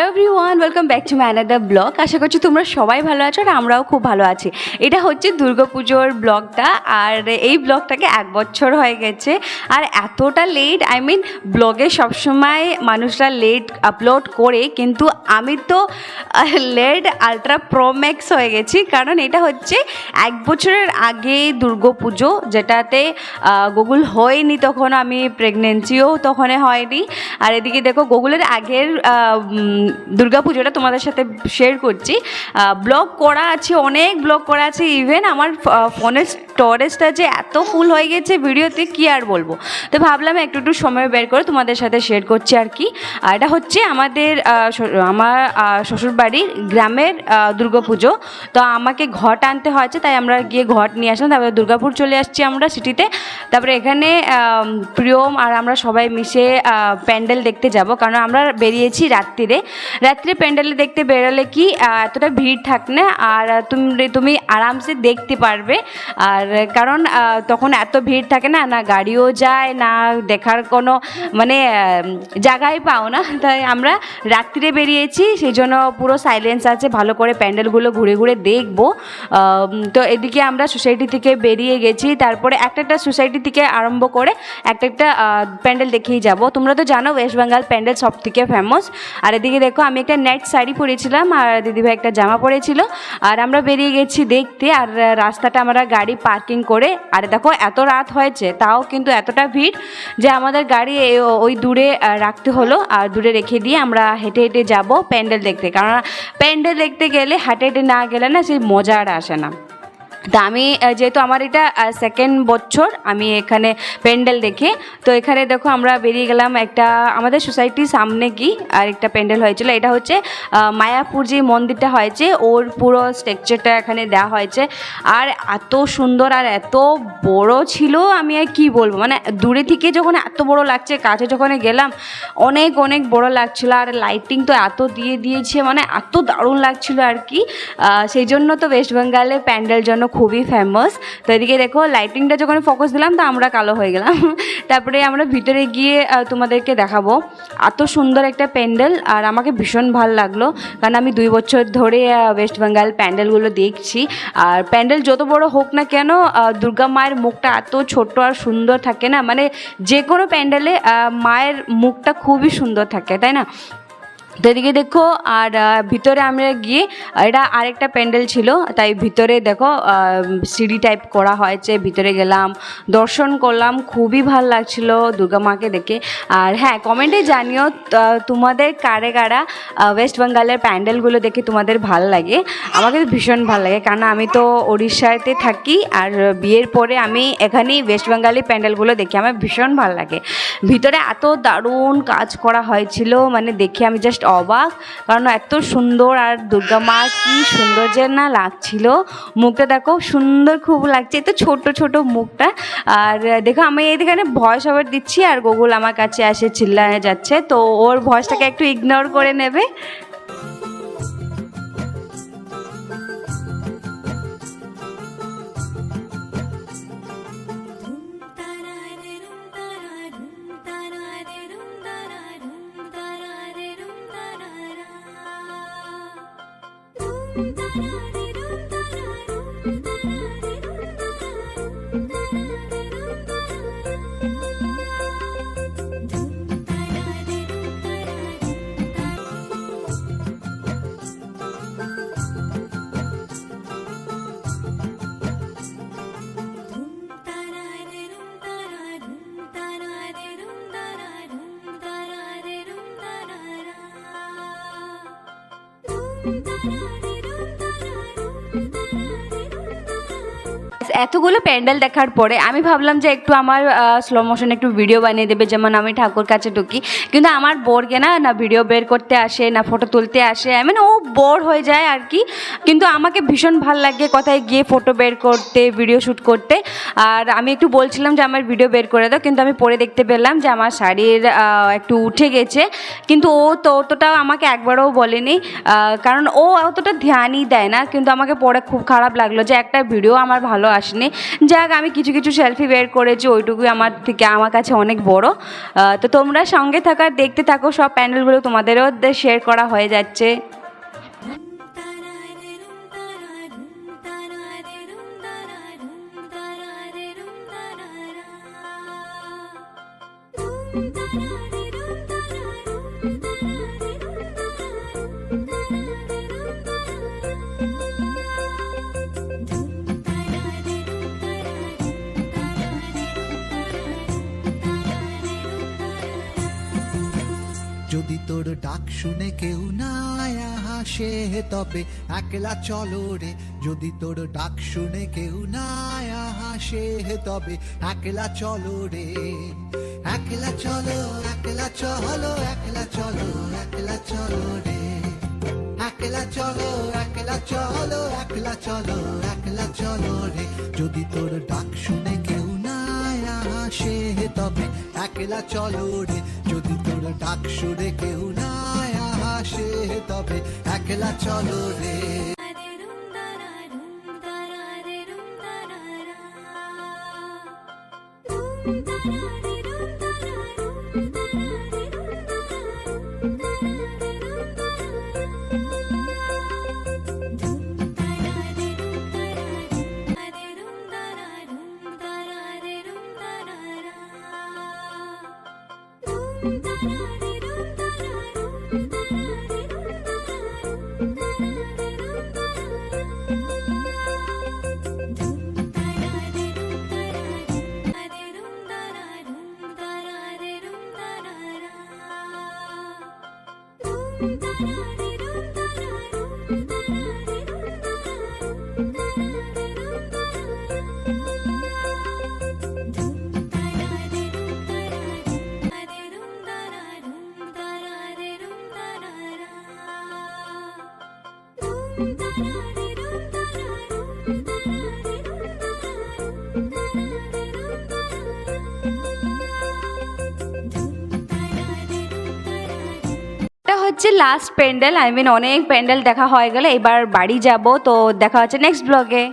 Everyone, welcome back to my another blog. আশা করছি তোমরা সবাই ভালো আছো আর আমরাও খুব ভালো আছি। এটা হচ্ছে দুর্গাপুজোর ব্লগটা, আর এই ব্লগটাকে 1 বছর হয়ে গেছে। আর এতটা লেট, ব্লগে সবসময় মানুষরা লেট আপলোড করে, কিন্তু আমি তো লেট আলট্রা প্রো ম্যাক্স হয়ে গেছি। কারণ এটা হচ্ছে 1 বছরের আগে দুর্গাপুজো, যেটাতে গুগল হয়নি, তখন আমি প্রেগনেন্সিও তখন হয়নি। আর এদিকে দেখো গুগলের আগের দুর্গাপুজোটা তোমাদের সাথে শেয়ার করছি। ব্লগ করা আছে, অনেক ব্লগ করা আছে। ইভেন আমার ফোনের স্টোরেজটা যে এত ফুল হয়ে গেছে ভিডিওতে, কি আর বলবো। তো ভাবলাম একটু সময় বের করে তোমাদের সাথে শেয়ার করছি আর কি। এটা হচ্ছে আমার শ্বশুরবাড়ির গ্রামের দুর্গাপুজো। তো আমাকে ঘট আনতে হয়েছে, তাই আমরা গিয়ে ঘট নিয়ে আসলাম। তারপরে দুর্গাপুর চলে আসছি আমরা সিটিতে। তারপরে এখানে প্রিয়ম আর আমরা সবাই মিশে প্যান্ডেল দেখতে যাব, কারণ আমরা বেরিয়েছি রাত্রে প্যান্ডেলে দেখতে বেরোলে কি এতটা ভিড় থাকে না, আর তুমি আরামসে দেখতে পারবে। আর কারণ তখন এত ভিড় থাকে না, না গাড়িও যায় না, দেখার কোনো জায়গায় পাও না। তাই আমরা রাত্রিরে বেরিয়েছি, সেই জন্য পুরো সাইলেন্স আছে, ভালো করে প্যান্ডেলগুলো ঘুরে ঘুরে দেখবো। তো এদিকে আমরা সোসাইটি থেকে বেরিয়ে গেছি। তারপরে একটা সোসাইটি থেকে আরম্ভ করে একটা প্যান্ডেল দেখেই যাব। তোমরা তো জানো ওয়েস্ট বেঙ্গল প্যান্ডেল সব থেকে ফেমাস। আর এদিকে দেখো আমি একটা নেট শাড়ি পরেছিলাম আর দিদিভাই একটা জামা পরেছিল, আর আমরা বেরিয়ে গেছি দেখতে। আর রাস্তাটা আমরা গাড়ি পার্কিং করে, আর দেখো এত রাত হয়েছে তাও কিন্তু এতটা ভিড় যে আমাদের গাড়ি ওই দূরে রাখতে হলো, আর দূরে রেখে দিয়ে আমরা হেঁটে হেঁটে যাব প্যান্ডেল দেখতে। কারণ প্যান্ডেল দেখতে গেলে হেঁটে হেঁটে না গেলে না সেই মজাটা আসে না। তা আমি যেহেতু আমার এটা 2nd বছর আমি এখানে প্যান্ডেল দেখে, তো এখানে দেখো আমরা বেরিয়ে গেলাম। আমাদের সোসাইটির সামনে কি আর একটা প্যান্ডেল হয়েছিল। এটা হচ্ছে মায়াপুর যে মন্দিরটা হয়েছে, ওর পুরো স্ট্রাকচারটা এখানে দেওয়া হয়েছে। আর এত সুন্দর আর এত বড় ছিল, আমি আর কি বলবো। দূরে থেকে যখন এত বড় লাগছে, কাছে যখন গেলাম অনেক অনেক বড় লাগছিল। আর লাইটিং তো এত দিয়েছে, এত দারুণ লাগছিল আর কি। সেই জন্য তো ওয়েস্ট বেঙ্গলের প্যান্ডেল জন্য খুবই ফেমাস। তো এদিকে দেখো লাইটিংটা যখন ফোকাস দিলাম তো আমরা কালো হয়ে গেলাম। তারপরে আমরা ভিতরে গিয়ে তোমাদেরকে দেখাবো এত সুন্দর একটা প্যান্ডেল। আর আমাকে ভীষণ ভালো লাগলো, কারণ আমি 2 বছর ধরে ওয়েস্ট বেঙ্গল প্যান্ডেলগুলো দেখছি। আর প্যান্ডেল যত বড় হোক না কেন, দুর্গা মায়ের মুখটা এত ছোট্ট আর সুন্দর থাকে না, যে কোনো প্যান্ডেলে মায়ের মুখটা খুবই সুন্দর থাকে, তাই না? তো এদিকে দেখো, আর ভিতরে আমরা গিয়ে, এটা আরেকটা প্যান্ডেল ছিল, তাই ভিতরে দেখো সিঁড়ি টাইপ করা হয়েছে, ভিতরে গেলাম, দর্শন করলাম, খুবই ভালো লাগছিল দুর্গা মাকে দেখে। আর হ্যাঁ, কমেন্টে জানিও তোমাদের কারা ওয়েস্ট বেঙ্গলের প্যান্ডেলগুলো দেখে তোমাদের ভাল লাগে। আমাকে ভীষণ ভালো লাগে, কারণ আমি তো উড়িষ্যাতে থাকি, আর বিয়ের পরে আমি এখানেই ওয়েস্ট বেঙ্গলি প্যান্ডেলগুলো দেখি, আমার ভীষণ ভালো লাগে। ভিতরে এত দারুণ কাজ করা হয়েছিল, দেখে আমি জাস্ট অবাক, কারণ এত সুন্দর। আর দুর্গা মা কি সুন্দর যে না লাগছিল, মুখটা দেখো সুন্দর খুব লাগছে, এত ছোট মুখটা। আর দেখো আমি এখানে ভয়েস ওভার দিচ্ছি, আর গুগল আমার কাছে এসে চিল্লায় যাচ্ছে, তো ওর ভয়েসটাকে একটু ইগনোর করে নেবে। এতগুলো প্যান্ডেল দেখার পরে আমি ভাবলাম যে একটু আমার স্লো মোশন একটু ভিডিও বানিয়ে দেবে, যেমন আমি ঠাকুর কাছে ঢুকি। কিন্তু আমার বোরকে না ভিডিও বের করতে আসে, না ফটো তুলতে আসে, ও বোর হয়ে যায় আর কি। কিন্তু আমাকে ভীষণ ভালো লাগে কোথায় গিয়ে ফটো বের করতে, ভিডিও শ্যুট করতে। আর আমি একটু বলছিলাম যে আমার ভিডিও বের করে দাও, কিন্তু আমি পরে দেখতে পেলাম যে আমার শাড়ির একটু উঠে গেছে। কিন্তু ও তো অতটাও আমাকে একবারও বলেনি, কারণ ও অতটা ধ্যানই দেয় না। কিন্তু আমাকে পরে খুব খারাপ লাগলো যে একটা ভিডিও আমার ভালো আসে আসেনি। যাক, আমি কিছু কিছু সেলফি বের করেছি, ওইটুকুই আমার কাছে অনেক বড়। তো তোমরা সঙ্গে থাকা, দেখতে থাকো, সব প্যান্ডেলগুলো তোমাদেরও শেয়ার করা হয়ে যাচ্ছে। যদি তোর ডাক শুনে কেউ না হাসে তবে একলা চলো রে, যদি তোর ডাক শুনে কেউ না হাসে তবে একলা চলো রে, একলা চলো, একলা চলো, একলা চলো, একলা চলো রে, একলা চলো, একলা চলো, একলা চলো, একলা চলো রে, যদি তোর ডাক শুনে কেউ না আসে তবে একলা চলো রে, যদি তোর ডাক শুনে কেউ না আসে তবে একলা চলো রে। হচ্ছে লাস্ট প্যান্ডেল, অনেক প্যান্ডেল দেখা হয়ে গেলে এবার বাড়ি যাব। তো দেখা হচ্ছে নেক্সট ব্লগে।